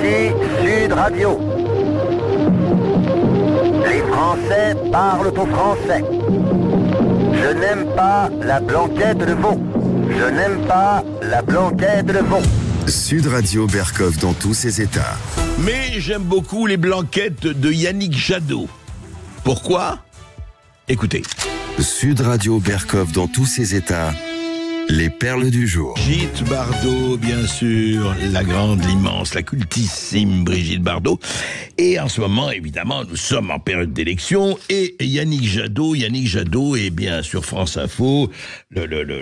Ici Sud Radio. Les Français parlent au français. Je n'aime pas la blanquette de veau. Je n'aime pas la blanquette de veau. Sud Radio Berkoff dans tous ses états. Mais j'aime beaucoup les blanquettes de Yannick Jadot. Pourquoi ? Écoutez. Sud Radio Berkoff dans tous ses états. Les perles du jour. Brigitte Bardot, bien sûr, la grande, l'immense, la cultissime Brigitte Bardot. Et en ce moment, évidemment, nous sommes en période d'élection. Et Yannick Jadot est bien sur France Info, le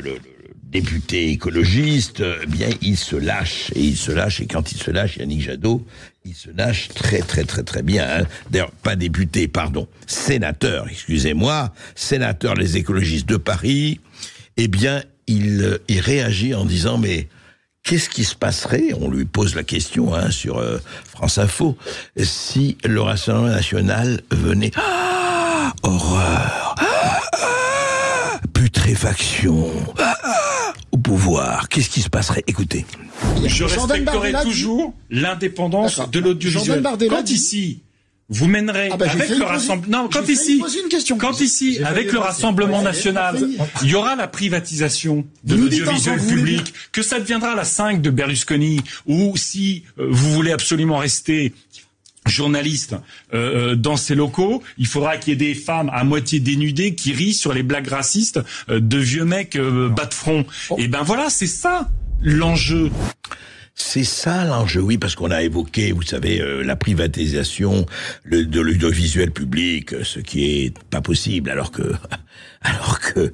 député écologiste, bien, il se lâche. Et quand il se lâche, Yannick Jadot, il se lâche très, très, très, très bien. Hein. D'ailleurs, pas député, pardon, sénateur, excusez-moi, sénateur les écologistes de Paris. Eh bien, il réagit en disant, mais qu'est-ce qui se passerait, on lui pose la question sur France Info, si le Rassemblement national venait... Ah, horreur, putréfaction, au pouvoir, qu'est-ce qui se passerait? Écoutez. Je respecterai toujours l'indépendance de l'audiovisuel. Quand ici... Vous mènerez avec le Rassemblement... Non, quand ici, avec le Rassemblement national, il y aura la privatisation de l'audiovisuel public, que ça deviendra la 5 de Berlusconi, ou si vous voulez absolument rester journaliste dans ces locaux, il faudra qu'il y ait des femmes à moitié dénudées qui rient sur les blagues racistes de vieux mecs bas de front. Et ben voilà, c'est ça l'enjeu. C'est ça l'enjeu, oui, parce qu'on a évoqué, vous savez, la privatisation de l'audiovisuel public, ce qui est pas possible, alors que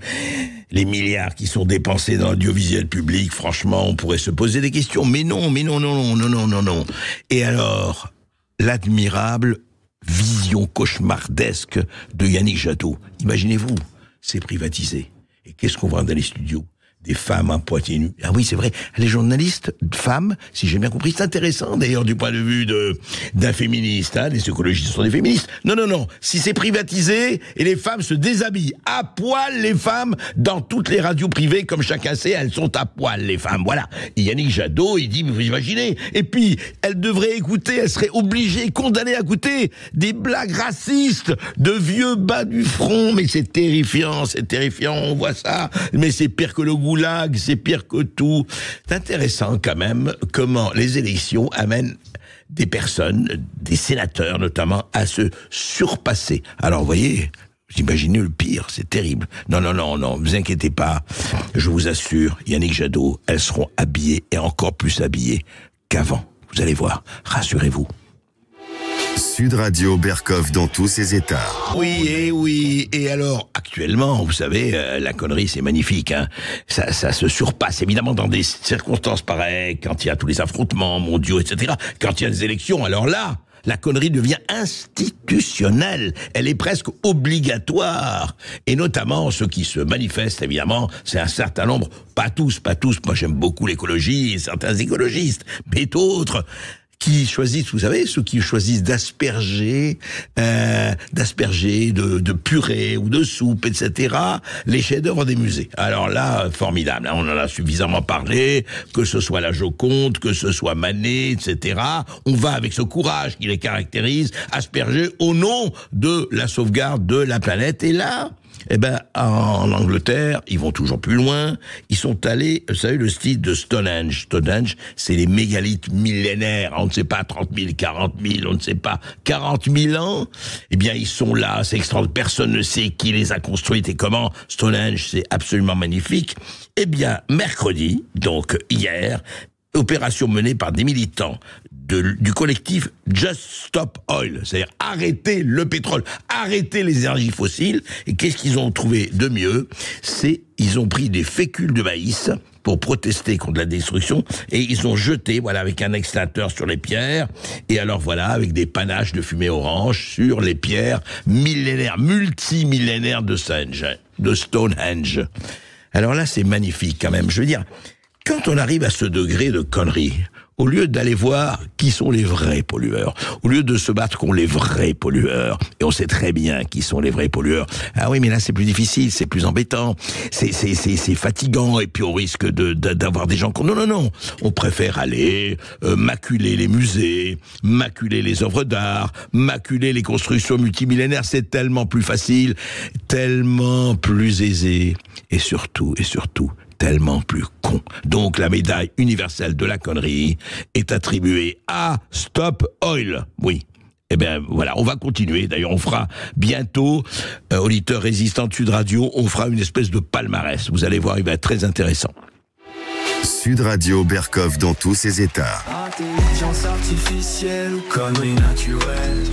les milliards qui sont dépensés dans l'audiovisuel public, franchement, on pourrait se poser des questions. Mais non. Et alors, l'admirable vision cauchemardesque de Yannick Jadot. Imaginez-vous, c'est privatisé. Et qu'est-ce qu'on voit dans les studios ? Des femmes à poitrine nue. Ah oui, c'est vrai. Les journalistes femmes, si j'ai bien compris, c'est intéressant d'ailleurs du point de vue d'un féministe. Hein, les écologistes sont des féministes. Non. Si c'est privatisé et les femmes se déshabillent à poil, les femmes dans toutes les radios privées, comme chacun sait, elles sont à poil les femmes. Voilà. Et Yannick Jadot, il dit, mais vous imaginez. Et puis, elles devraient écouter, elles seraient obligées, condamnées à écouter des blagues racistes de vieux bas du front. Mais c'est terrifiant. On voit ça. Mais c'est pire que le goulag, c'est pire que tout. C'est intéressant quand même comment les élections amènent des personnes, des sénateurs notamment, à se surpasser. Alors vous voyez, vous imaginez le pire, c'est terrible. Non, vous inquiétez pas, je vous assure, Yannick Jadot, elles seront habillées et encore plus habillées qu'avant. Vous allez voir, rassurez-vous. Sud Radio Berkoff dans tous ses états. Oui. Et alors, actuellement, vous savez, la connerie, c'est magnifique. Hein. Ça se surpasse, évidemment, dans des circonstances pareilles, quand il y a tous les affrontements mondiaux, etc., quand il y a des élections. Alors là, la connerie devient institutionnelle. Elle est presque obligatoire. Et notamment, ceux qui se manifestent, évidemment, c'est un certain nombre, pas tous. Moi, j'aime beaucoup l'écologie et certains écologistes, mais d'autres... qui choisissent, vous savez, ceux qui choisissent d'asperger, de purée ou de soupe, etc., les chefs-d'œuvre des musées. Alors là, formidable, hein, on en a suffisamment parlé, que ce soit la Joconde, que ce soit Manet, etc. On va avec ce courage qui les caractérise, asperger au nom de la sauvegarde de la planète. Et là, en Angleterre, ils vont toujours plus loin. Ils sont allés, vous savez, le style de Stonehenge. Stonehenge, c'est les mégalithes millénaires. On ne sait pas 30 000, 40 000, on ne sait pas 40 000 ans. Eh bien, ils sont là. C'est extraordinaire. Personne ne sait qui les a construites et comment. Stonehenge, c'est absolument magnifique. Eh bien, mercredi, donc hier, opération menée par des militants du collectif Just Stop Oil, c'est-à-dire arrêter le pétrole, arrêter les énergies fossiles. Et qu'est-ce qu'ils ont trouvé de mieux? Ils ont pris des fécules de maïs pour protester contre la destruction, et ils ont jeté, avec un extincteur sur les pierres, et alors avec des panaches de fumée orange sur les pierres millénaires, multimillénaires de Stonehenge. Alors là, c'est magnifique quand même. Je veux dire, quand on arrive à ce degré de connerie, au lieu d'aller voir qui sont les vrais pollueurs, au lieu de se battre contre les vrais pollueurs, et on sait très bien qui sont les vrais pollueurs, ah oui, mais là c'est plus difficile, c'est plus embêtant, c'est fatigant, et puis on risque d'avoir des gens... Non, on préfère aller maculer les musées, maculer les œuvres d'art, maculer les constructions multimillénaires, c'est tellement plus facile, tellement plus aisé, et surtout, tellement plus con. Donc la médaille universelle de la connerie est attribuée à Stop Oil. Oui. Eh bien voilà, on va continuer. D'ailleurs, on fera bientôt, auditeur résistant de Sud Radio, on fera une espèce de palmarès. Vous allez voir, il va être très intéressant. Sud Radio Berkov dans tous ses états. Intelligence artificielle ou connerie naturelle.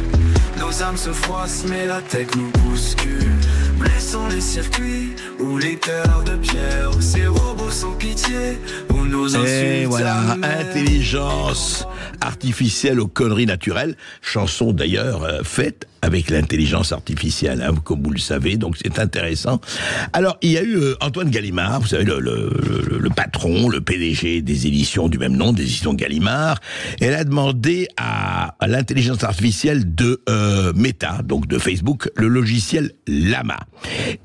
Nos âmes se froissent mais la tech nous bouscule. Blessons les circuits ou les cœurs de pierre. Ces robots sans pitié ou nos insultes. Et voilà, intelligence artificielle aux conneries naturelles. Chanson d'ailleurs faite avec l'intelligence artificielle, hein, comme vous le savez, donc c'est intéressant. Alors, il y a eu Antoine Gallimard, vous savez, le patron, le PDG des éditions du même nom, des éditions Gallimard. Elle a demandé à l'intelligence artificielle de Meta, donc de Facebook, le logiciel Llama.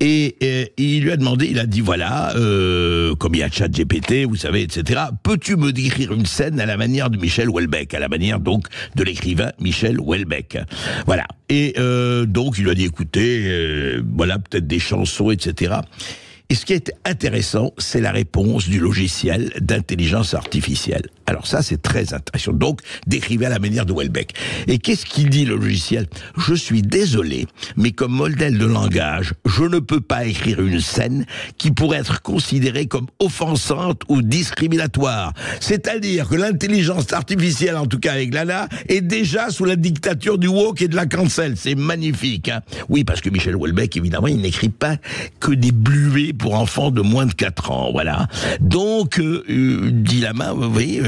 Et il lui a demandé, il a dit, voilà, comme il y a ChatGPT, vous savez, etc., peux-tu me décrire une scène à la manière de Michel Houellebecq, à la manière donc de l'écrivain Michel Houellebecq. Voilà. Et donc, il lui a dit, écoutez, voilà, peut-être des chansons, etc. Et ce qui est intéressant, c'est la réponse du logiciel d'intelligence artificielle. Alors ça, c'est très intéressant. Donc, décrivez à la manière de Houellebecq. Et qu'est-ce qu'il dit, le logiciel ? Je suis désolé, mais comme modèle de langage, je ne peux pas écrire une scène qui pourrait être considérée comme offensante ou discriminatoire. C'est-à-dire que l'intelligence artificielle, en tout cas avec Lana, est déjà sous la dictature du woke et de la cancel. C'est magnifique, hein ? Oui, parce que Michel Houellebecq, évidemment, il n'écrit pas que des bluets pour enfants de moins de 4 ans, voilà. Donc, dit Lama, vous voyez,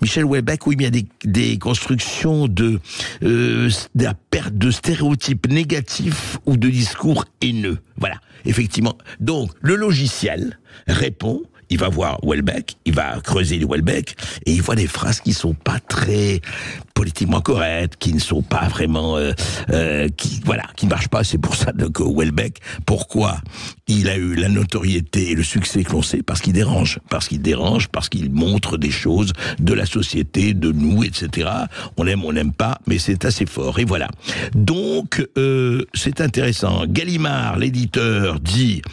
Michel Houellebecq, oui, mais il y a des constructions de la perte de stéréotypes négatifs ou de discours haineux. Voilà, effectivement. Donc, le logiciel répond, il va voir Houellebecq, il va creuser les Houellebecq, et il voit des phrases qui sont pas très politiquement correctes, qui ne sont pas vraiment, qui ne marchent pas. C'est pour ça que Houellebecq, pourquoi il a eu la notoriété et le succès que l'on sait, parce qu'il dérange, parce qu'il montre des choses de la société, de nous, etc. On aime, on n'aime pas, mais c'est assez fort. Et voilà. Donc, c'est intéressant. Gallimard, l'éditeur, dit,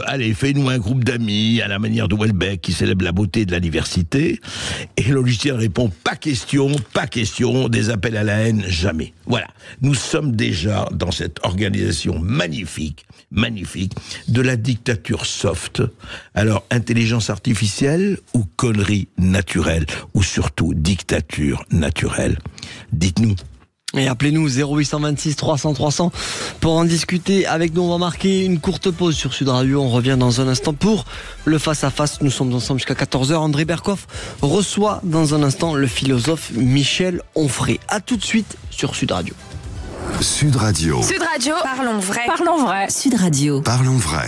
allez, fais-nous un groupe d'amis à la manière de Houellebecq qui célèbre la beauté de la diversité. Et le logiciel répond, pas question, des appels à la haine, jamais. Voilà. Nous sommes déjà dans cette organisation magnifique, de la dictature soft. Alors, intelligence artificielle ou connerie naturelle, ou surtout dictature naturelle? Dites-nous. Et appelez-nous 0826 300 300 pour en discuter avec nous. On va marquer une courte pause sur Sud Radio. On revient dans un instant pour le face-à-face. Nous sommes ensemble jusqu'à 14h. André Berkov reçoit dans un instant le philosophe Michel Onfray. À tout de suite sur Sud Radio. Sud Radio. Sud Radio. Parlons vrai. Parlons vrai. Sud Radio. Parlons vrai.